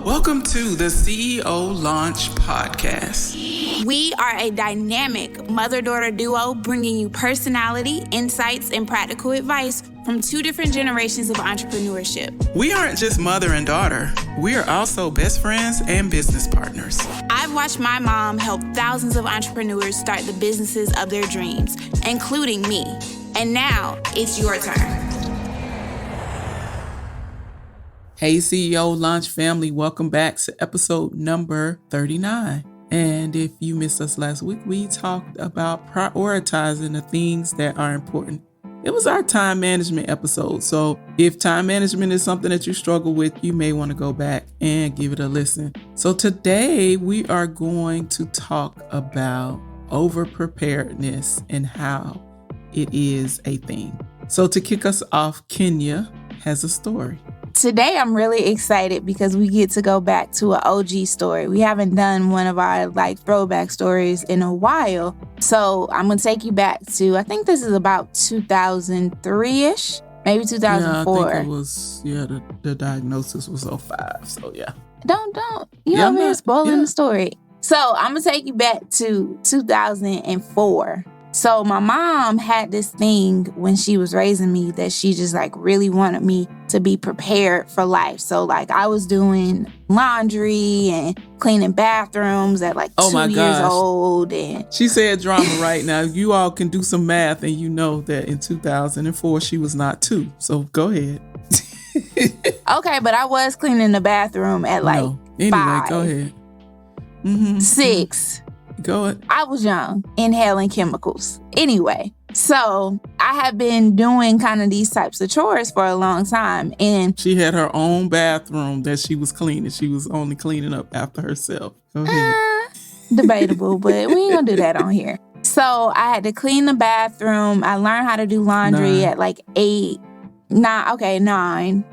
Welcome to the CEO Launch Podcast. We are a dynamic mother-daughter duo bringing you personality, insights, and practical advice from two different generations of entrepreneurship. We aren't just mother and daughter. We are also best friends and business partners. I've watched my mom help thousands of entrepreneurs start the businesses of their dreams, including me. And now it's your turn. Hey, CEO Launch family, welcome back to episode number 39. And if you missed us last week, we talked about prioritizing the things that are important. It was our time management episode. So if time management is something that you struggle with, you may want to go back and give it a listen. So today we are going to talk about over-preparedness and how it is a thing. So to kick us off, Kenya has a story. Today, I'm really excited because we get to go back to an OG story. We haven't done one of our throwback stories in a while. So I'm going to take you back to, I think this is about 2003-ish, maybe 2004. Yeah, I think it was, the diagnosis was 05. So yeah. Don't. You're over here spoiling the story. So I'm going to take you back to 2004. So my mom had this thing when she was raising me that she just really wanted me to be prepared for life. So I was doing laundry and cleaning bathrooms at 2 years old. And she said drama right now. You all can do some math and you know that in 2004 she was not 2. So go ahead. Okay, but I was cleaning the bathroom at Anyway, 5. Go ahead. 6. Go ahead. I was young, inhaling chemicals. Anyway, so I had been doing kind of these types of chores for a long time. And she had her own bathroom that she was cleaning. She was only cleaning up after herself. Go ahead. Debatable, but we ain't gonna do that on here. So I had to clean the bathroom. I learned how to do laundry at 8. 9.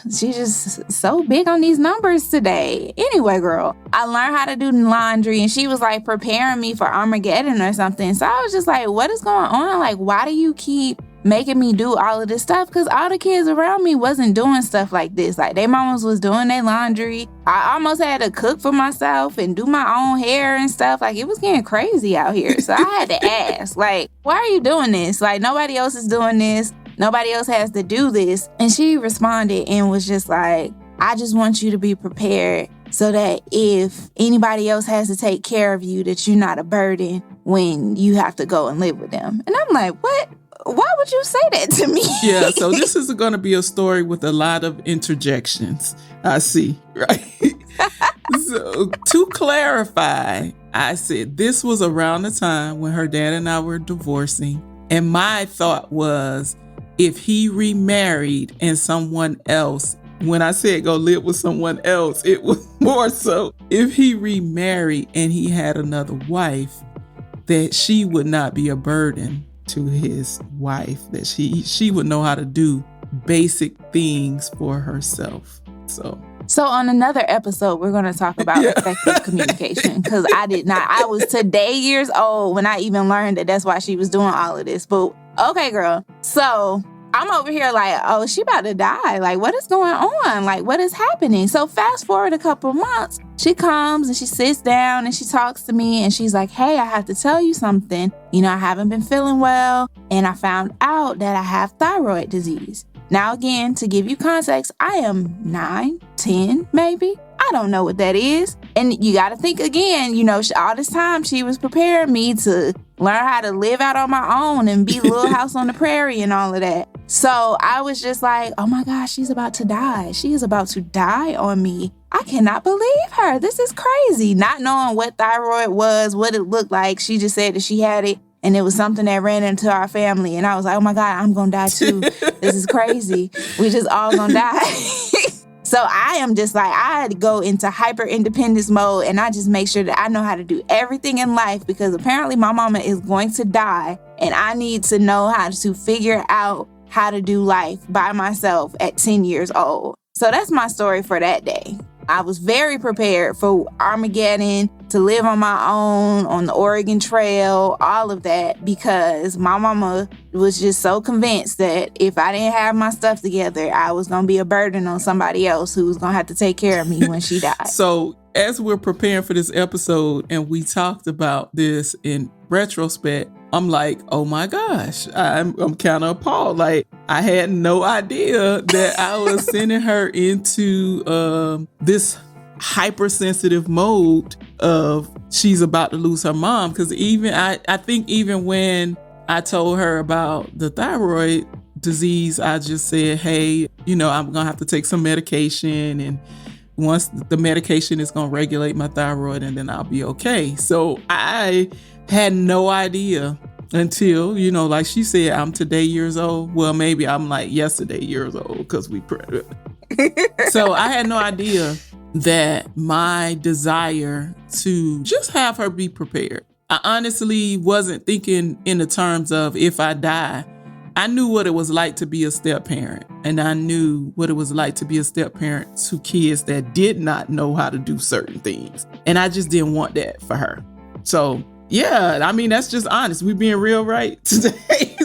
She's just so big on these numbers today. Anyway, girl, I learned how to do laundry and she was preparing me for Armageddon or something. So I was just what is going on? Why do you keep making me do all of this stuff? Because all the kids around me wasn't doing stuff like this. Their mamas was doing their laundry. I almost had to cook for myself and do my own hair and stuff. It was getting crazy out here. So I had to ask, why are you doing this? Nobody else is doing this. Nobody else has to do this. And she responded and was just I just want you to be prepared so that if anybody else has to take care of you, that you're not a burden when you have to go and live with them. And I'm like, what? Why would you say that to me? Yeah, so this is going to be a story with a lot of interjections. I see, right? So to clarify, I said this was around the time when her dad and I were divorcing. And my thought was, if he remarried and someone else, when I said go live with someone else, it was more so if he remarried and he had another wife, that she would not be a burden to his wife, that she would know how to do basic things for herself. So on another episode, we're going to talk about effective communication, because I was today years old when I even learned that that's why she was doing all of this. But okay, girl. So I'm over here oh, she about to die. What is going on? What is happening? So fast forward a couple months, she comes and she sits down and she talks to me and she's like, hey, I have to tell you something. I haven't been feeling well and I found out that I have thyroid disease. Now, again, to give you context, I am 9, 10, maybe. I don't know what that is. And you got to think again, all this time she was preparing me to learn how to live out on my own and be Little House on the Prairie and all of that. So I was just oh my gosh, she's about to die. She is about to die on me. I cannot believe her. This is crazy. Not knowing what thyroid was, what it looked like. She just said that she had it. And it was something that ran into our family. And I was like, oh my God, I'm going to die too. This is crazy. We just all going to die. So I am just I had to go into hyper independence mode. And I just make sure that I know how to do everything in life, because apparently my mama is going to die. And I need to know how to figure out how to do life by myself at 10 years old. So that's my story for that day. I was very prepared for Armageddon, to live on my own, on the Oregon Trail, all of that, because my mama was just so convinced that if I didn't have my stuff together, I was going to be a burden on somebody else who was going to have to take care of me when she died. So as we're preparing for this episode and we talked about this in retrospect, I'm like, oh my gosh, I'm kind of appalled. Like, I had no idea that I was sending her into this hypersensitive mode of she's about to lose her mom. Because even I think even when I told her about the thyroid disease, I just said, hey, I'm gonna have to take some medication, and once the medication is gonna regulate my thyroid, and then I'll be okay. So I had no idea until, like she said, I'm today years old. Well, maybe I'm like yesterday years old because we So I had no idea that my desire to just have her be prepared. I honestly wasn't thinking in the terms of if I die. I knew what it was like to be a step parent, and I knew what it was like to be a step parent to kids that did not know how to do certain things. And I just didn't want that for her. So yeah, I mean, that's just honest. We being real right today.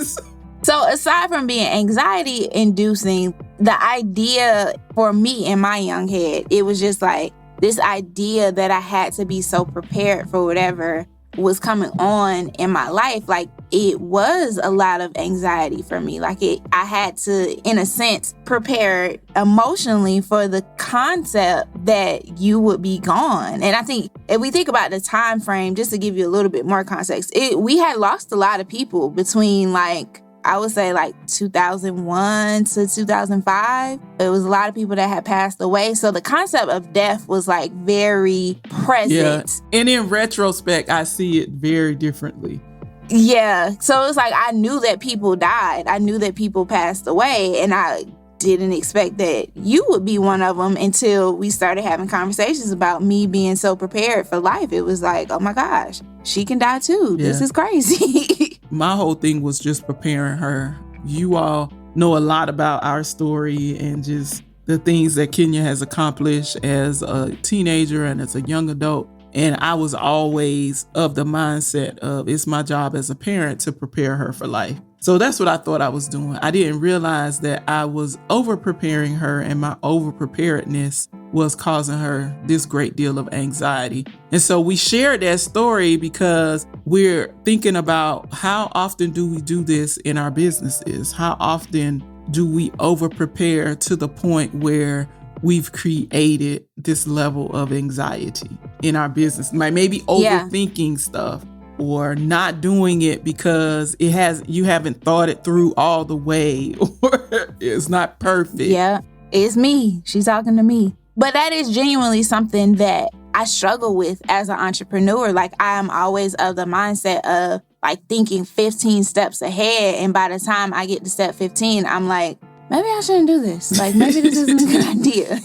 So aside from being anxiety inducing, the idea for me in my young head, it was just like this idea that I had to be so prepared for whatever was coming on in my life. Like, it was a lot of anxiety for me. Like, I had to, in a sense, prepare emotionally for the concept that you would be gone. And I think if we think about the time frame, just to give you a little bit more context, we had lost a lot of people between, like, I would say like 2001 to 2005. It was a lot of people that had passed away. So the concept of death was like very present. Yeah. And in retrospect, I see it very differently. Yeah. So it's like I knew that people died. I knew that people passed away. And I didn't expect that you would be one of them until we started having conversations about me being so prepared for life. It was like, oh my gosh, she can die too. Yeah. This is crazy. My whole thing was just preparing her. You all know a lot about our story and just the things that Kenya has accomplished as a teenager and as a young adult. And I was always of the mindset of it's my job as a parent to prepare her for life. So that's what I thought I was doing. I didn't realize that I was over preparing her, and my over preparedness was causing her this great deal of anxiety. And so we shared that story because we're thinking about how often do we do this in our businesses? How often do we over prepare to the point where we've created this level of anxiety in our business? Maybe overthinking stuff, or not doing it because you haven't thought it through all the way, or it's not perfect. Yeah, it's me. She's talking to me. But that is genuinely something that I struggle with as an entrepreneur. Like, I am always of the mindset of like thinking 15 steps ahead. And by the time I get to step 15, I'm like, maybe I shouldn't do this. Like, maybe this isn't a good idea.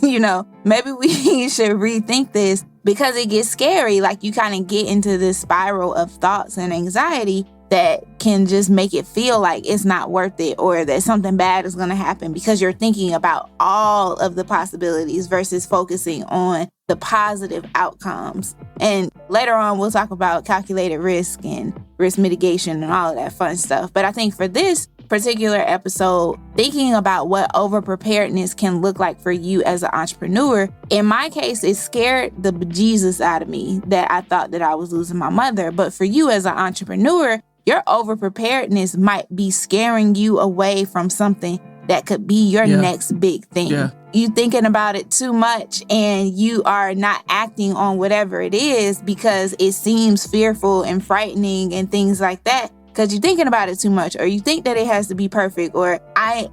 Maybe we should rethink this, because it gets scary. Like, you kind of get into this spiral of thoughts and anxiety that can just make it feel like it's not worth it, or that something bad is going to happen, because you're thinking about all of the possibilities versus focusing on the positive outcomes. And later on, we'll talk about calculated risk and risk mitigation and all of that fun stuff. But I think for this particular episode, thinking about what over preparedness can look like for you as an entrepreneur, in my case, it scared the bejesus out of me that I thought that I was losing my mother. But for you as an entrepreneur, your over preparedness might be scaring you away from something that could be your next big thing. Yeah. You thinking about it too much, and you are not acting on whatever it is because it seems fearful and frightening and things like that, because you're thinking about it too much, or you think that it has to be perfect. Or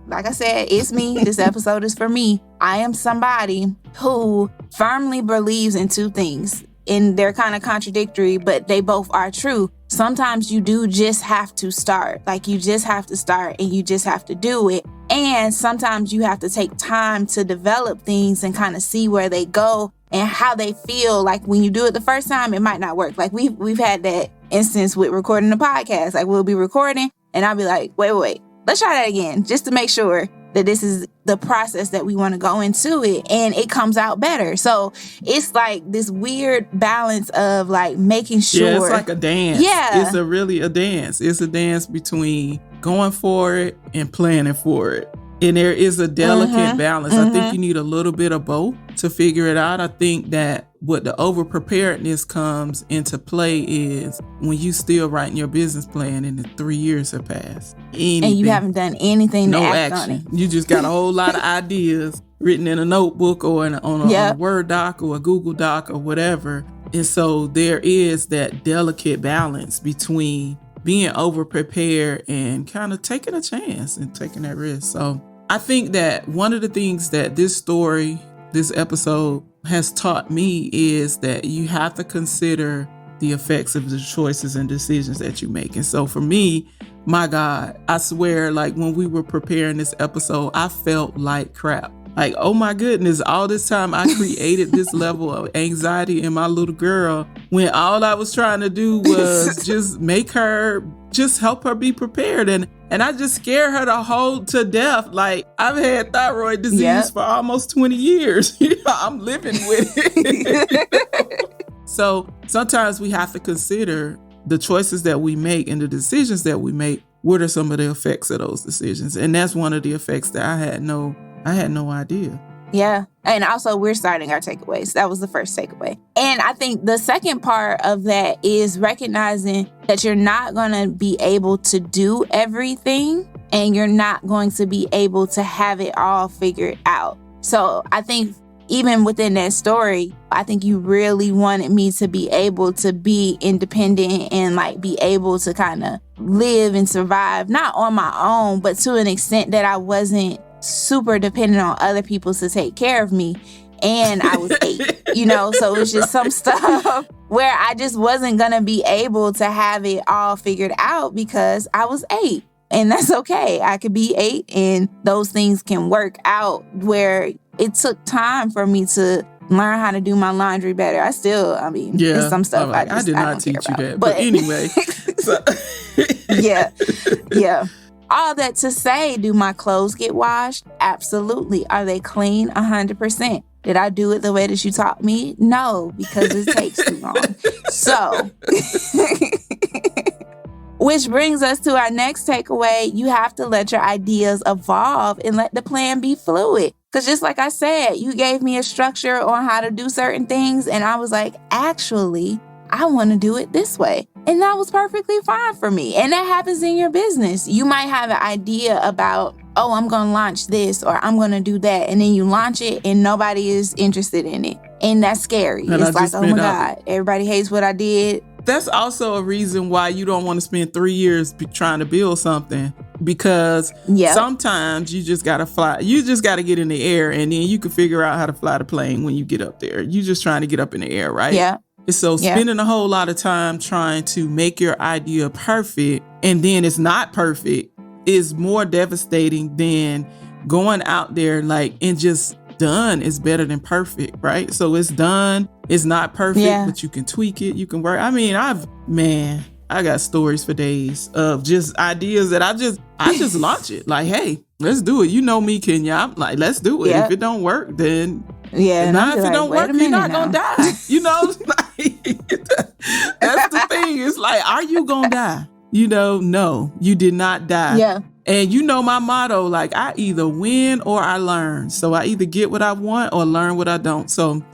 like I said, it's me. This episode is for me. I am somebody who firmly believes in two things, and they're kind of contradictory, but they both are true. Sometimes you do just have to start. Like, you just have to start and you just have to do it. And sometimes you have to take time to develop things and kind of see where they go and how they feel. Like, when you do it the first time, it might not work. Like, we've had that instance with recording a podcast. Like, we'll be recording and I'll be like, wait, let's try that again, just to make sure that this is the process that we want to go into it, and it comes out better. So it's like this weird balance of like making sure. Yeah, it's like a dance. Yeah. It's really a dance. It's a dance between going for it and planning for it. And there is a delicate balance. I think you need a little bit of both to figure it out. I think that what the over preparedness comes into play is when you still writing your business plan and the 3 years have passed. And you haven't done anything to act on it. You just got a whole lot of ideas written in a notebook or on a Word doc or a Google doc or whatever. And so there is that delicate balance between being over prepared and kind of taking a chance and taking that risk. So I think that one of the things that this story, this episode has taught me is that you have to consider the effects of the choices and decisions that you make. And so for me, my God, I swear, like when we were preparing this episode, I felt like crap. Like, oh my goodness, all this time I created this level of anxiety in my little girl when all I was trying to do was just help her be prepared. And I just scare her to death. Like, I've had thyroid disease for almost 20 years. I'm living with it. So sometimes we have to consider the choices that we make and the decisions that we make. What are some of the effects of those decisions? And that's one of the effects that I had no idea. Yeah. And also we're starting our takeaways. That was the first takeaway. And I think the second part of that is recognizing that you're not going to be able to do everything and you're not going to be able to have it all figured out. So I think even within that story, I think you really wanted me to be able to be independent and like be able to kind of live and survive, not on my own, but to an extent that I wasn't super dependent on other people to take care of me. And I was 8, so it was just some stuff where I just wasn't going to be able to have it all figured out because I was 8. And that's okay. I could be 8 and those things can work out where it took time for me to learn how to do my laundry better. There's some stuff I did not teach you that. But anyway. Yeah. All that to say, do my clothes get washed? Absolutely. Are they clean? 100%. Did I do it the way that you taught me? No, because it takes too long. So, which brings us to our next takeaway. You have to let your ideas evolve and let the plan be fluid. Because just like I said, you gave me a structure on how to do certain things. And I was like, actually, I want to do it this way. And that was perfectly fine for me. And that happens in your business. You might have an idea about, I'm going to launch this or I'm going to do that. And then you launch it and nobody is interested in it. And that's scary. And it's like, oh my God, everybody hates what I did. That's also a reason why you don't want to spend 3 years trying to build something, because sometimes you just got to fly. You just got to get in the air and then you can figure out how to fly the plane when you get up there. You're just trying to get up in the air, right? Yeah. So spending a whole lot of time trying to make your idea perfect and then it's not perfect is more devastating than going out there and just done is better than perfect, right? So it's done. It's not perfect, but you can tweak it. You can work. I mean, I got stories for days of just ideas that I just launch it. Like, hey, let's do it. You know me, Kenya. I'm like, let's do it. If it don't work, then now if it don't work, you're not gonna die. That's the thing. It's like, are you gonna die? No, you did not die. Yeah. And my motto, like, I either win or I learn. So I either get what I want or learn what I don't. So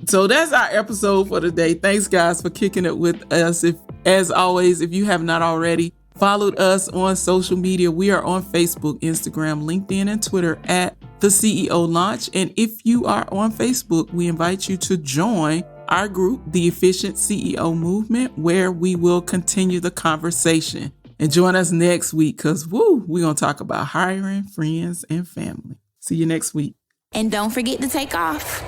so that's our episode for today. Thanks, guys, for kicking it with us. As always, if you have not already followed us on social media, we are on Facebook, Instagram, LinkedIn, and Twitter at The CEO Launch. And if you are on Facebook, we invite you to join our group, The Efficient CEO Movement, where we will continue the conversation. And join us next week because, we're going to talk about hiring friends and family. See you next week. And don't forget to take off.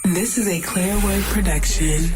This is a Clearwood production.